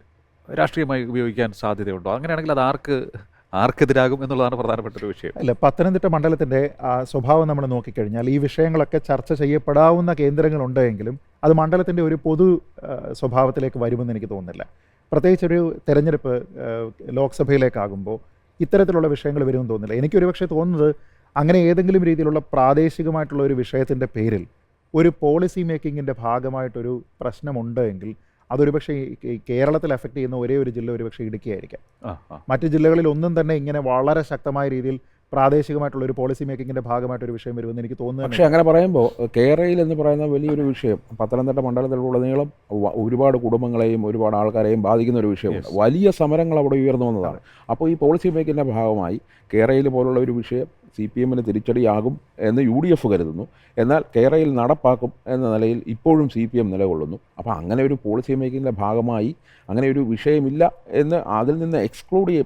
രാഷ്ട്രീയമായി ഉപയോഗിക്കാൻ സാധ്യതയുണ്ടോ? അങ്ങനെയാണെങ്കിൽ അത് ആർക്കെതിരാകും എന്നുള്ളതാണ് പ്രധാനപ്പെട്ട ഒരു വിഷയം. അല്ല, പത്തനംതിട്ട മണ്ഡലത്തിൻ്റെ സ്വഭാവം നമ്മൾ നോക്കിക്കഴിഞ്ഞാൽ ഈ വിഷയങ്ങളൊക്കെ ചർച്ച ചെയ്യപ്പെടാവുന്ന കേന്ദ്രങ്ങളുണ്ടെങ്കിലും അത് മണ്ഡലത്തിൻ്റെ ഒരു പൊതു സ്വഭാവത്തിലേക്ക് വരുമെന്ന് എനിക്ക് തോന്നുന്നില്ല. പ്രത്യേകിച്ചൊരു തെരഞ്ഞെടുപ്പ് ലോക്സഭയിലേക്കാകുമ്പോൾ ഇത്തരത്തിലുള്ള വിഷയങ്ങൾ വരുമെന്ന് തോന്നുന്നില്ല. എനിക്കൊരു പക്ഷേ തോന്നുന്നത് അങ്ങനെ ഏതെങ്കിലും രീതിയിലുള്ള പ്രാദേശികമായിട്ടുള്ള ഒരു വിഷയത്തിൻ്റെ പേരിൽ ഒരു പോളിസി മേക്കിങ്ങിൻ്റെ ഭാഗമായിട്ടൊരു പ്രശ്നമുണ്ട് എങ്കിൽ അതൊരു പക്ഷേ ഈ കേരളത്തിൽ എഫക്റ്റ് ചെയ്യുന്ന ഒരേ ഒരു ജില്ല ഒരു പക്ഷേ ഇടുക്കിയായിരിക്കാം. മറ്റ് ജില്ലകളിൽ ഒന്നും തന്നെ ഇങ്ങനെ വളരെ ശക്തമായ രീതിയിൽ പ്രാദേശികമായിട്ടുള്ള ഒരു പോളിസി മേക്കിങ്ങിൻ്റെ ഭാഗമായിട്ടൊരു വിഷയം വരുമെന്ന് എനിക്ക് തോന്നുന്നു. പക്ഷേ അങ്ങനെ പറയുമ്പോൾ കേരയിൽ എന്ന് പറയുന്ന വലിയൊരു വിഷയം പത്തനംതിട്ട മണ്ഡലത്തിലുടനീളം ഒരുപാട് കുടുംബങ്ങളെയും ഒരുപാട് ആൾക്കാരെയും ബാധിക്കുന്ന ഒരു വിഷയമുണ്ട്. വലിയ സമരങ്ങൾ അവിടെ ഉയർന്നു വന്നതാണ്. അപ്പോൾ ഈ പോളിസി മേക്കിങ്ങിൻ്റെ ഭാഗമായി കേരയിൽ പോലുള്ള ഒരു വിഷയം CPM തിരിച്ചടിയാകും എന്ന് UDF കരുതുന്നു. എന്നാൽ കേരയിൽ നടപ്പാക്കും എന്ന നിലയിൽ ഇപ്പോഴും CPM നിലകൊള്ളുന്നു. അപ്പോൾ അങ്ങനെ ഒരു പോളിസി മേക്കിങ്ങിൻ്റെ ഭാഗമായി അങ്ങനെ ഒരു വിഷയമില്ല എന്ന് അതിൽ നിന്ന്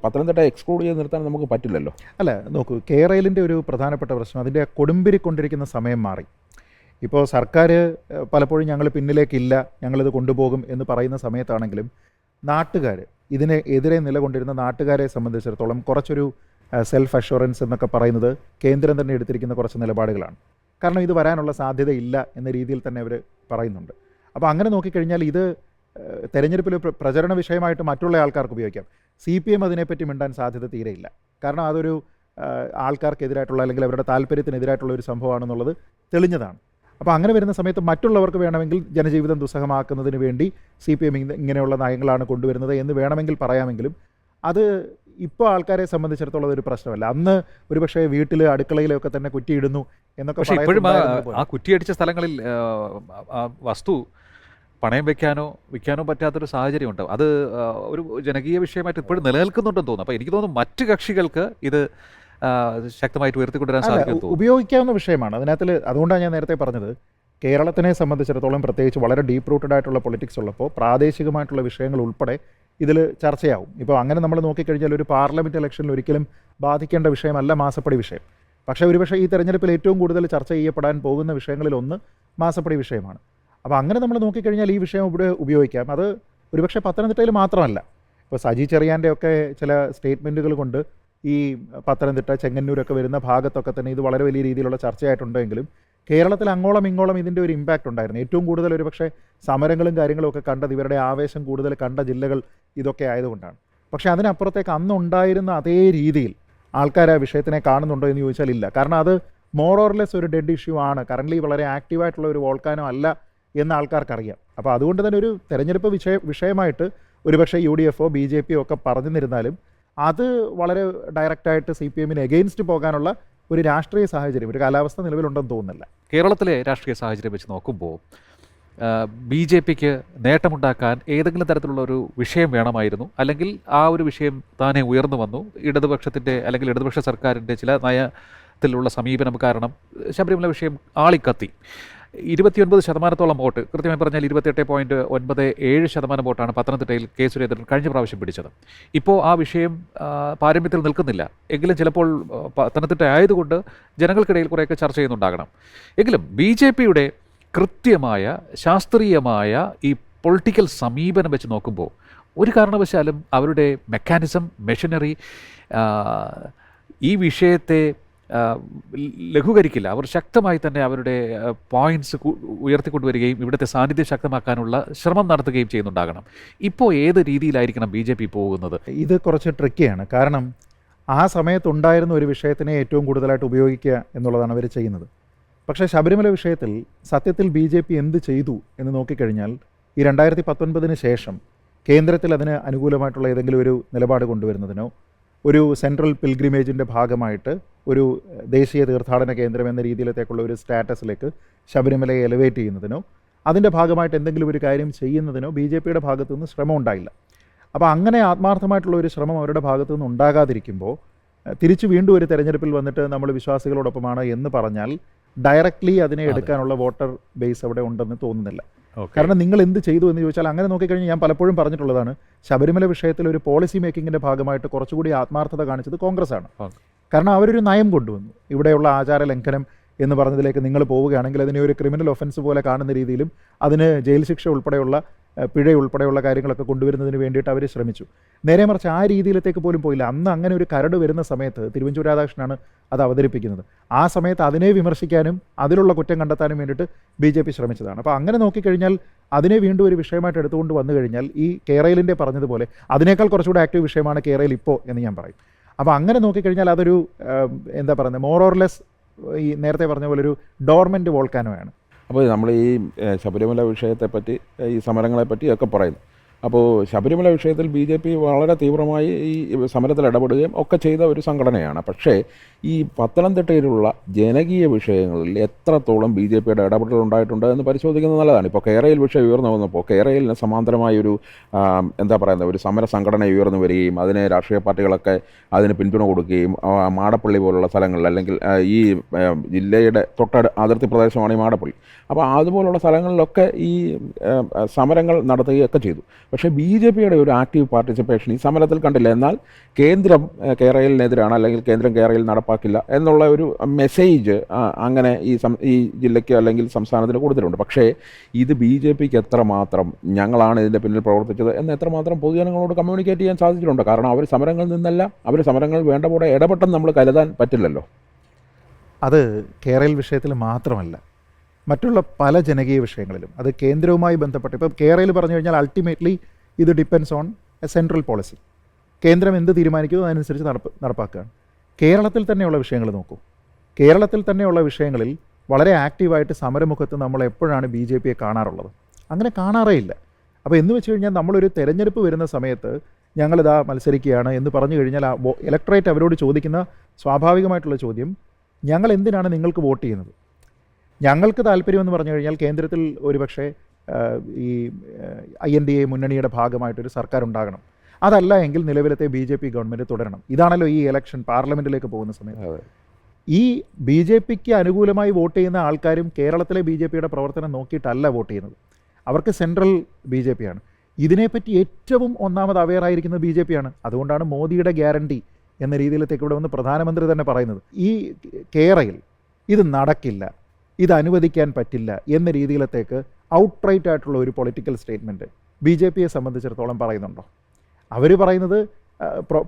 പത്തനംതിട്ട എക്സ്ക്ലൂഡ് ചെയ്ത് നിർത്താൻ നമുക്ക് പറ്റില്ലല്ലോ. അല്ല, നോക്കൂ, കേരളിൻ്റെ ഒരു പ്രധാനപ്പെട്ട പ്രശ്നം അതിൻ്റെ കൊടുമ്പിരിക്കൊണ്ടിരിക്കുന്ന സമയം മാറി. ഇപ്പോൾ സർക്കാർ പലപ്പോഴും ഞങ്ങൾ പിന്നിലേക്കില്ല, ഞങ്ങളിത് കൊണ്ടുപോകും എന്ന് പറയുന്ന സമയത്താണെങ്കിലും നാട്ടുകാർ ഇതിന് എതിരെ നിലകൊണ്ടിരുന്ന നാട്ടുകാരെ സംബന്ധിച്ചിടത്തോളം കുറച്ചൊരു സെൽഫ് അഷ്വറൻസ് എന്നൊക്കെ പറയുന്നത് കേന്ദ്രം തന്നെ എടുത്തിരിക്കുന്ന കുറച്ച് നിലപാടുകളാണ്. കാരണം ഇത് വരാനുള്ള സാധ്യതയില്ല എന്ന രീതിയിൽ തന്നെ അവർ പറയുന്നുണ്ട്. അപ്പോൾ അങ്ങനെ നോക്കിക്കഴിഞ്ഞാൽ ഇത് തെരഞ്ഞെടുപ്പിൽ പ്രചരണ വിഷയമായിട്ട് മറ്റുള്ള ആൾക്കാർക്ക് ഉപയോഗിക്കാം. CPM അതിനെപ്പറ്റി മിണ്ടാൻ സാധ്യത തീരെയില്ല. കാരണം അതൊരു ആൾക്കാർക്കെതിരായിട്ടുള്ള അല്ലെങ്കിൽ അവരുടെ താല്പര്യത്തിനെതിരായിട്ടുള്ള ഒരു സംഭവമാണെന്നുള്ളത് തെളിഞ്ഞതാണ്. അപ്പോൾ അങ്ങനെ വരുന്ന സമയത്ത് മറ്റുള്ളവർക്ക് വേണമെങ്കിൽ ജനജീവിതം ദുസ്സഹമാക്കുന്നതിന് വേണ്ടി CPM ഇങ്ങനെയുള്ള നയങ്ങളാണ് കൊണ്ടുവരുന്നത് എന്ന് വേണമെങ്കിൽ പറയാമെങ്കിലും അത് ഇപ്പോൾ ആൾക്കാരെ സംബന്ധിച്ചിടത്തോളം ഒരു പ്രശ്നമല്ല. അന്ന് ഒരുപക്ഷെ വീട്ടിൽ അടുക്കളയിലൊക്കെ തന്നെ കുറ്റിയിടുന്നു എന്നൊക്കെ. പക്ഷേ ഇപ്പോഴും ആ കുറ്റിയടിച്ച സ്ഥലങ്ങളിൽ വസ്തു പണയം വിൽക്കാനോ പറ്റാത്തൊരു സാഹചര്യം ഉണ്ട്. അത് ഒരു ജനകീയ വിഷയമായിട്ട് ഇപ്പോഴും നിലനിൽക്കുന്നുണ്ടെന്ന് തോന്നുന്നു. അപ്പോൾ എനിക്ക് തോന്നുന്നു മറ്റ് കക്ഷികൾക്ക് ഇത് ശക്തമായിട്ട് ഉയർത്തിക്കൊണ്ടുവരാൻ സാധിക്കും, ഉപയോഗിക്കാവുന്ന വിഷയമാണ് അതിനകത്തിൽ. അതുകൊണ്ടാണ് ഞാൻ നേരത്തെ പറഞ്ഞത്, കേരളത്തിനെ സംബന്ധിച്ചിടത്തോളം പ്രത്യേകിച്ച് വളരെ ഡീപ്പ് റൂട്ടഡ് ആയിട്ടുള്ള പൊളിറ്റിക്സ് ഉള്ളപ്പോൾ പ്രാദേശികമായിട്ടുള്ള വിഷയങ്ങൾ ഉൾപ്പെടെ ഇതിൽ ചർച്ചയാവും. ഇപ്പോൾ അങ്ങനെ നമ്മൾ നോക്കിക്കഴിഞ്ഞാൽ ഒരു പാർലമെൻറ്റ് ഇലക്ഷനിൽ ഒരിക്കലും ബാധിക്കേണ്ട വിഷയമല്ല മാസപ്പടി വിഷയം. പക്ഷേ ഒരുപക്ഷെ ഈ തെരഞ്ഞെടുപ്പിൽ ഏറ്റവും കൂടുതൽ ചർച്ച ചെയ്യപ്പെടാൻ പോകുന്ന വിഷയങ്ങളിലൊന്ന് മാസപ്പടി വിഷയമാണ്. അപ്പോൾ അങ്ങനെ നമ്മൾ നോക്കിക്കഴിഞ്ഞാൽ ഈ വിഷയം ഇവിടെ ഉപയോഗിക്കാം. അത് ഒരുപക്ഷെ പത്തനംതിട്ടയിൽ മാത്രമല്ല, ഇപ്പോൾ സജി ചെറിയാൻ്റെ ഒക്കെ ചില സ്റ്റേറ്റ്മെൻറ്റുകൾ കൊണ്ട് ഈ പത്തനംതിട്ട ചെങ്ങന്നൂരൊക്കെ വരുന്ന ഭാഗത്തൊക്കെ തന്നെ ഇത് വളരെ വലിയ രീതിയിലുള്ള ചർച്ചയായിട്ടുണ്ടെങ്കിലും കേരളത്തിൽ അങ്ങോളം ഇങ്ങോളം ഇതിൻ്റെ ഒരു ഇമ്പാക്റ്റ് ഉണ്ടായിരുന്നു. ഏറ്റവും കൂടുതൽ ഒരുപക്ഷെ സമരങ്ങളും കാര്യങ്ങളും ഒക്കെ കണ്ടത്, ഇവരുടെ ആവേശം കൂടുതൽ കണ്ട ജില്ലകൾ ഇതൊക്കെ ആയതുകൊണ്ടാണ്. പക്ഷേ അതിനപ്പുറത്തേക്ക് അന്നുണ്ടായിരുന്ന അതേ രീതിയിൽ ആൾക്കാർ ആ വിഷയത്തിനെ കാണുന്നുണ്ടോ എന്ന് ചോദിച്ചാൽ ഇല്ല. കാരണം അത് മോർ ഓർ ലെസ് ഒരു ഡെഡ് ഇഷ്യൂ ആണ്, കറൻ്റ്ലി വളരെ ആക്റ്റീവായിട്ടുള്ള ഒരു വോൾക്കാനോ അല്ല എന്ന് ആൾക്കാർക്കറിയാം. അപ്പോൾ അതുകൊണ്ട് തന്നെ ഒരു തെരഞ്ഞെടുപ്പ് വിഷയമായിട്ട് ഒരുപക്ഷെ UDF BJP ഒക്കെ പറഞ്ഞിരുന്നാലും അത് വളരെ ഡയറക്റ്റായിട്ട് CPM എഗെയിൻസ്റ്റ് പോകാനുള്ള ഒരു രാഷ്ട്രീയ സാഹചര്യം, ഒരു കാലാവസ്ഥ നിലവിലുണ്ടെന്ന് തോന്നുന്നില്ല. കേരളത്തിലെ രാഷ്ട്രീയ സാഹചര്യം വെച്ച് നോക്കുമ്പോൾ BJPക്ക് നേട്ടമുണ്ടാക്കാൻ ഏതെങ്കിലും തരത്തിലുള്ള ഒരു വിഷയം വേണമായിരുന്നു, അല്ലെങ്കിൽ ആ ഒരു വിഷയം താനെ ഉയർന്നു വന്നു. ഇടതുപക്ഷത്തിൻ്റെ അല്ലെങ്കിൽ ഇടതുപക്ഷ സർക്കാരിൻ്റെ ചില നയത്തിലുള്ള സമീപനം കാരണം ശബരിമല വിഷയം ആളിക്കത്തി. 29% വോട്ട്, കൃത്യമായി പറഞ്ഞാൽ 28.97% വോട്ടാണ് പത്തനംതിട്ടയിൽ K. സുരേന്ദ്രൻ കഴിഞ്ഞ പ്രാവശ്യം പിടിച്ചത്. ഇപ്പോൾ ആ വിഷയം പാരമ്യത്തിൽ നിൽക്കുന്നില്ല. എങ്കിലും ചിലപ്പോൾ പത്തനംതിട്ട ആയതുകൊണ്ട് ജനങ്ങൾക്കിടയിൽ കുറേയൊക്കെ ചർച്ച ചെയ്യുന്നുണ്ടാകണം. എങ്കിലും BJPയുടെ കൃത്യമായ ശാസ്ത്രീയമായ ഈ പൊളിറ്റിക്കൽ സമീപനം വെച്ച് നോക്കുമ്പോൾ ഒരു കാരണവശാലും അവരുടെ മെഷീനറി ഈ വിഷയത്തെ ലഘൂകരിക്കില്ല. അവർ ശക്തമായി തന്നെ അവരുടെ പോയിന്റ്സ് ഉയർത്തിക്കൊണ്ടുവരികയും ഇവിടുത്തെ സാന്നിധ്യം ശക്തമാക്കാനുള്ള ശ്രമം നടത്തുകയും ചെയ്യുന്നുണ്ടാകണം. ഇപ്പോൾ ഏത് രീതിയിലായിരിക്കണം BJP പോകുന്നത്? ഇത് കുറച്ച് ട്രിക്കിയാണ്. കാരണം ആ സമയത്തുണ്ടായിരുന്ന ഒരു വിഷയത്തിനെ ഏറ്റവും കൂടുതലായിട്ട് ഉപയോഗിക്കുക എന്നുള്ളതാണ് അവർ ചെയ്യുന്നത്. പക്ഷേ ശബരിമല വിഷയത്തിൽ സത്യത്തിൽ BJP എന്ത് ചെയ്തു എന്ന് നോക്കിക്കഴിഞ്ഞാൽ ഈ 2019 ശേഷം കേന്ദ്രത്തിൽ അതിന് അനുകൂലമായിട്ടുള്ള ഏതെങ്കിലും ഒരു നിലപാട് കൊണ്ടുവരുന്നതിനോ ഒരു സെൻട്രൽ പിൽഗ്രിമേജിൻ്റെ ഭാഗമായിട്ട് ഒരു ദേശീയ തീർത്ഥാടന കേന്ദ്രം എന്ന രീതിയിലത്തേക്കുള്ള ഒരു സ്റ്റാറ്റസിലേക്ക് ശബരിമലയെ എലിവേറ്റ് ചെയ്യുന്നതിനോ അതിൻ്റെ ഭാഗമായിട്ട് എന്തെങ്കിലും ഒരു കാര്യം ചെയ്യുന്നതിനോ BJPയുടെ ഭാഗത്തു നിന്ന് ശ്രമം ഉണ്ടായില്ല. അപ്പോൾ അങ്ങനെ ആത്മാർത്ഥമായിട്ടുള്ള ഒരു ശ്രമം അവരുടെ ഭാഗത്തു നിന്ന് ഉണ്ടാകാതിരിക്കുമ്പോൾ തിരിച്ചു വീണ്ടും ഒരു തെരഞ്ഞെടുപ്പിൽ വന്നിട്ട് നമ്മൾ വിശ്വാസികളോടൊപ്പമാണ് എന്ന് പറഞ്ഞാൽ ഡയറക്റ്റ്ലി അതിനെ എടുക്കാനുള്ള വോട്ടർ ബേസ് അവിടെ ഉണ്ടെന്ന് തോന്നുന്നില്ല. കാരണം നിങ്ങൾ എന്ത് ചെയ്തു എന്ന് ചോദിച്ചാൽ അങ്ങനെ നോക്കിക്കഴിഞ്ഞാൽ ഞാൻ പലപ്പോഴും പറഞ്ഞിട്ടുള്ളതാണ്, ശബരിമല വിഷയത്തിൽ ഒരു പോളിസി മേക്കിങ്ങിൻ്റെ ഭാഗമായിട്ട് കുറച്ചുകൂടി ആത്മാർത്ഥത കാണിച്ചത് കോൺഗ്രസ് ആണ്. കാരണം അവരൊരു നയം കൊണ്ടുവന്നു, ഇവിടെയുള്ള ആചാര ലംഘനം എന്ന് പറഞ്ഞതിലേക്ക് നിങ്ങൾ പോവുകയാണെങ്കിൽ അതിനെ ഒരു ക്രിമിനൽ ഒഫൻസ് പോലെ കാണുന്ന രീതിയിലും അതിന് ജയിൽ ശിക്ഷ ഉൾപ്പെടെയുള്ള പിഴ ഉൾപ്പെടെയുള്ള കാര്യങ്ങളൊക്കെ കൊണ്ടുവരുന്നതിന് വേണ്ടിയിട്ട് അവർ ശ്രമിച്ചു. നേരെ മറിച്ച് ആ രീതിയിലത്തേക്ക് പോലും പോയില്ല. അന്ന് അങ്ങനെ ഒരു കരട് വരുന്ന സമയത്ത് തിരുവഞ്ചൂർ രാധാകൃഷ്ണനാണ് അത് അവതരിപ്പിക്കുന്നത്. ആ സമയത്ത് അതിനെ വിമർശിക്കാനും അതിലുള്ള കുറ്റം കണ്ടെത്താനും വേണ്ടിയിട്ട് BJP ശ്രമിച്ചതാണ്. അപ്പോൾ അങ്ങനെ നോക്കിക്കഴിഞ്ഞാൽ അതിനെ വീണ്ടും ഒരു വിഷയമായിട്ട് എടുത്തുകൊണ്ട് വന്നു കഴിഞ്ഞാൽ ഈ കേരളിൻ്റെ പറഞ്ഞതുപോലെ അതിനേക്കാൾ കുറച്ചുകൂടി ആക്റ്റീവ് വിഷയമാണ് കേരള ഇപ്പോൾ എന്ന് ഞാൻ പറയും. അപ്പോൾ അങ്ങനെ നോക്കിക്കഴിഞ്ഞാൽ അതൊരു എന്താ പറയുന്നത്, മോർ ഓർ ലെസ് ഈ നേരത്തെ പറഞ്ഞ പോലെ ഒരു ഡോർമെൻറ്റ് വോൾക്കാനോയാണ്. അപ്പോൾ നമ്മൾ ഈ ശബരിമല വിഷയത്തെപ്പറ്റി ഈ സമരങ്ങളെപ്പറ്റി ഒക്കെ പറയുന്നു. അപ്പോൾ ശബരിമല വിഷയത്തിൽ BJP വളരെ തീവ്രമായി ഈ സമരത്തിൽ ഇടപെടുകയും ഒക്കെ ചെയ്ത ഒരു സംഘടനയാണ്. പക്ഷേ ഈ പത്തനംതിട്ടയിലുള്ള ജനകീയ വിഷയങ്ങളിൽ എത്രത്തോളം BJPയുടെ ഇടപെടൽ ഉണ്ടായിട്ടുണ്ട് എന്ന് പരിശോധിക്കുന്നത് നല്ലതാണ്. ഇപ്പോൾ കേരയിൽ വിഷയം ഉയർന്നു വന്നപ്പോൾ കേരളിന് സമാന്തരമായൊരു എന്താ പറയുന്നത് ഒരു സമര സംഘടന ഉയർന്നു വരികയും അതിനെ രാഷ്ട്രീയ പാർട്ടികളൊക്കെ അതിന് പിന്തുണ കൊടുക്കുകയും മാടപ്പള്ളി പോലുള്ള സ്ഥലങ്ങളിൽ അല്ലെങ്കിൽ ഈ ജില്ലയുടെ അതിർത്തി പ്രദേശമാണ് ഈ മാടപ്പള്ളി. അപ്പോൾ അതുപോലുള്ള സ്ഥലങ്ങളിലൊക്കെ ഈ സമരങ്ങൾ നടത്തുകയൊക്കെ ചെയ്തു. പക്ഷേ BJPയുടെ ഒരു ആക്റ്റീവ് പാർട്ടിസിപ്പേഷൻ ഈ സമരത്തിൽ കണ്ടില്ല. എന്നാൽ കേന്ദ്രം കേരളിനെതിരാണ് അല്ലെങ്കിൽ കേന്ദ്രം കേരളയിൽ നടപ്പാക്കില്ല എന്നുള്ള ഒരു മെസ്സേജ് അങ്ങനെ ഈ ജില്ലയ്ക്ക് അല്ലെങ്കിൽ സംസ്ഥാനത്തിന് കൊടുത്തിട്ടുണ്ട്. പക്ഷേ ഇത് BJPക്ക് എത്രമാത്രം ഞങ്ങളാണ് ഇതിൻ്റെ പിന്നിൽ പ്രവർത്തിച്ചത് എന്ന് എത്രമാത്രം പൊതുജനങ്ങളോട് കമ്മ്യൂണിക്കേറ്റ് ചെയ്യാൻ സാധിച്ചിട്ടുണ്ട്. കാരണം അവർ സമരങ്ങളിൽ നിന്നല്ല, അവർ സമരങ്ങൾ വേണ്ട പോലെ ഇടപെട്ടെന്ന് നമ്മൾ കരുതാൻ പറ്റില്ലല്ലോ. അത് കേരള വിഷയത്തിൽ മാത്രമല്ല, മറ്റുള്ള പല ജനകീയ വിഷയങ്ങളിലും അത് കേന്ദ്രവുമായി ബന്ധപ്പെട്ട് ഇപ്പോൾ കേരളയിൽ പറഞ്ഞു കഴിഞ്ഞാൽ അൾട്ടിമേറ്റ്ലി ഇത് depends on A central policy. കേന്ദ്രം എന്ത് തീരുമാനിക്കുമോ അതിനനുസരിച്ച് നടപ്പാക്കുകയാണ്. കേരളത്തിൽ തന്നെയുള്ള വിഷയങ്ങൾ നോക്കൂ. കേരളത്തിൽ തന്നെയുള്ള വിഷയങ്ങളിൽ വളരെ ആക്റ്റീവായിട്ട് സമരമുഖത്ത് നമ്മൾ എപ്പോഴാണ് BJPയെ കാണാറുള്ളത്? അങ്ങനെ കാണാറേ ഇല്ല. അപ്പോൾ എന്ന് വെച്ച് കഴിഞ്ഞാൽ നമ്മളൊരു തെരഞ്ഞെടുപ്പ് വരുന്ന സമയത്ത് ഞങ്ങളിതാ മത്സരിക്കുകയാണ് എന്ന് പറഞ്ഞു കഴിഞ്ഞാൽ ഇലക്ട്രേറ്റ് അവരോട് ചോദിക്കുന്ന സ്വാഭാവികമായിട്ടുള്ള ചോദ്യം, ഞങ്ങൾ എന്തിനാണ് നിങ്ങൾക്ക് വോട്ട് ചെയ്യുന്നത്? ഞങ്ങൾക്ക് താല്പര്യമെന്ന് പറഞ്ഞു കഴിഞ്ഞാൽ കേന്ദ്രത്തിൽ ഒരുപക്ഷെ ഈ INDA മുന്നണിയുടെ ഭാഗമായിട്ടൊരു സർക്കാർ ഉണ്ടാകണം. അതല്ല എങ്കിൽ നിലവിലത്തെ BJP ഗവൺമെൻറ് തുടരണം. ഇതാണല്ലോ ഈ ഇലക്ഷൻ പാർലമെൻറ്റിലേക്ക് പോകുന്ന സമയത്ത് ഈ BJPക്ക് അനുകൂലമായി വോട്ട് ചെയ്യുന്ന ആൾക്കാരും കേരളത്തിലെ BJPയുടെ പ്രവർത്തനം നോക്കിയിട്ടല്ല വോട്ട് ചെയ്യുന്നത്. അവർക്ക് സെൻട്രൽ BJPയാണ്. ഇതിനെപ്പറ്റി ഏറ്റവും ഒന്നാമത് അവെയറായിരിക്കുന്നത് BJPയാണ്. അതുകൊണ്ടാണ് മോദിയുടെ ഗ്യാരണ്ടി എന്ന രീതിയിലത്തേക്ക് ഇവിടെ വന്ന് പ്രധാനമന്ത്രി തന്നെ പറയുന്നത് ഈ കേരളയിൽ ഇത് നടക്കില്ല, ഇത് അനുവദിക്കാൻ പറ്റില്ല എന്ന രീതിയിലത്തേക്ക് ഔട്ട്റൈറ്റ് ആയിട്ടുള്ള ഒരു പൊളിറ്റിക്കൽ സ്റ്റേറ്റ്മെൻറ്റ് BJPയെ സംബന്ധിച്ചിടത്തോളം പറയുന്നുണ്ടോ? അവർ പറയുന്നത്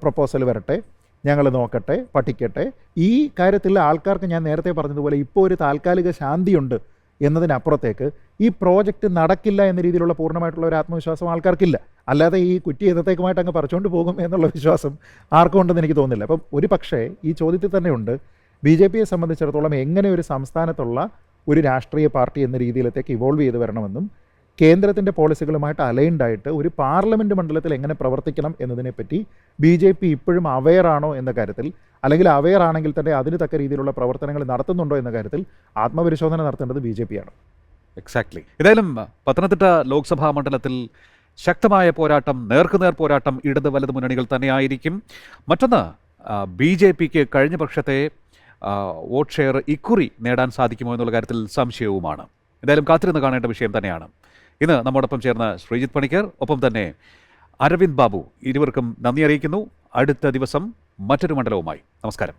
പ്രപ്പോസൽ വരട്ടെ, ഞങ്ങൾ നോക്കട്ടെ, പഠിക്കട്ടെ. ഈ കാര്യത്തിൽ ആൾക്കാർക്ക് ഞാൻ നേരത്തെ പറഞ്ഞതുപോലെ ഇപ്പോൾ ഒരു താൽക്കാലിക ശാന്തിയുണ്ട് എന്നതിനപ്പുറത്തേക്ക് ഈ പ്രോജക്റ്റ് നടക്കില്ല എന്ന രീതിയിലുള്ള പൂർണ്ണമായിട്ടുള്ള ഒരു ആത്മവിശ്വാസം ആൾക്കാർക്കില്ല. അല്ലാതെ ഈ കുറ്റി എന്നത്തേക്കുമായിട്ട് അങ്ങ് പറിച്ചുകൊണ്ട് പോകും എന്നുള്ള വിശ്വാസം ആർക്കും ഉണ്ടെന്ന് എനിക്ക് തോന്നുന്നില്ല. അപ്പം ഒരു പക്ഷേ ഈ ചോദ്യത്തിൽ തന്നെയുണ്ട് BJPയെ സംബന്ധിച്ചിടത്തോളം എങ്ങനെ ഒരു സംസ്ഥാനത്തുള്ള ഒരു രാഷ്ട്രീയ പാർട്ടി എന്ന രീതിയിലത്തേക്ക് ഇവോൾവ് ചെയ്ത് വരണമെന്നും കേന്ദ്രത്തിൻ്റെ പോളിസികളുമായിട്ട് അലൈൻഡായിട്ട് ഒരു പാർലമെൻറ്റ് മണ്ഡലത്തിൽ എങ്ങനെ പ്രവർത്തിക്കണം എന്നതിനെപ്പറ്റി BJP ഇപ്പോഴും അവെയറാണോ എന്ന കാര്യത്തിൽ, അല്ലെങ്കിൽ അവെയർ ആണെങ്കിൽ തന്നെ അതിന് തക്ക രീതിയിലുള്ള പ്രവർത്തനങ്ങൾ നടത്തുന്നുണ്ടോ എന്ന കാര്യത്തിൽ ആത്മപരിശോധന നടത്തേണ്ടത് BJPയാണ്. എക്സാക്ട്ലി. ഏതായാലും പത്തനംതിട്ട ലോക്സഭാ മണ്ഡലത്തിൽ ശക്തമായ പോരാട്ടം, നേർക്കുനേർ പോരാട്ടം ഇടത് വലത് മുന്നണികൾ തന്നെയായിരിക്കും. മറ്റൊന്ന്, BJPക്ക് കഴിഞ്ഞ പക്ഷത്തെ വോട്ട് ഷെയർ ഇക്കുറി നേടാൻ സാധിക്കുമോ എന്നുള്ള കാര്യത്തിൽ സംശയവുമാണ്. എന്തായാലും കാത്തിരുന്ന് കാണേണ്ട വിഷയം തന്നെയാണ്. ഇന്ന് നമ്മോടൊപ്പം ചേർന്ന ശ്രീജിത്ത് പണിക്കർ, ഒപ്പം തന്നെ അരവിന്ദ് ബാബു, ഇരുവർക്കും നന്ദി അറിയിക്കുന്നു. അടുത്ത ദിവസം മറ്റൊരു മണ്ഡലവുമായി. നമസ്കാരം.